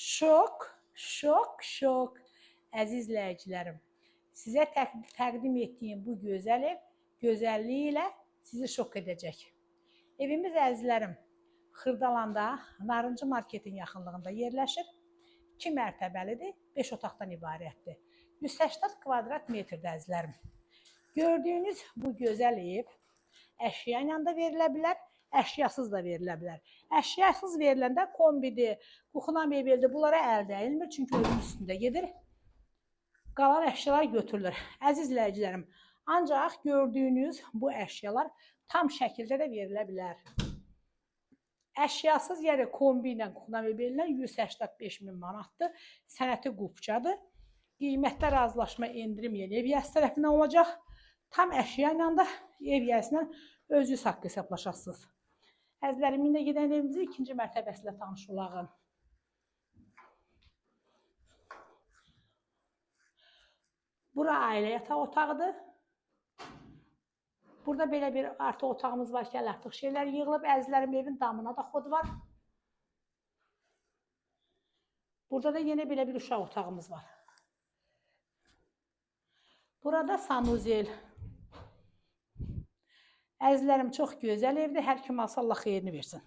Şok. Əziz izləyicilərim, sizə təqdim etdiyim bu gözəl ev gözəlliyi ilə sizi şok edəcək. Evimiz əzizlərim, Xırdalanda, Narıncı marketin yaxınlığında yerləşir. 2 mərtəbəlidir, 5 otaqdan ibarətdir. 180 kvadrat metrdə əzizlərim. Gördüyünüz bu gözəl ev əşya ilə də verilə bilər, əşyasız da verilə bilər. Əşyasız veriləndə kombidir, kuxna mebeldir, bunlara əl dəyilmir, çünki özün üstündə gedir. Qalan əşyalar götürülür. Əziz izləyicilərim, ancaq gördüyünüz bu əşyalar tam şəkildə də verilə bilər. Əşyasız, yəni kombi ilə, kuxna mebel ilə 185.000 manatdır. Sənəti qupçadır. Qiymətdə razılaşma endirim yeni ev yəsi tərəfindən olacaq. Tam əşya ilə də ev yəsindən özünüz haqqı hesablaşarsınız. Əzizlərim, indi gedən evimizin 2-ci mərtəbəsində tanış olağım. Bura ailə yataq otağıdır. Burada belə bir artıq otağımız var ki, artıq şeylər yığılıb. Əzizlərim, evin damına da xod var. Burada da yine belə bir uşaq otağımız var. Burada sanuzel. Əzizlərim, çox gözəl evdir. Hər kim alsa Allah xeyrini versin.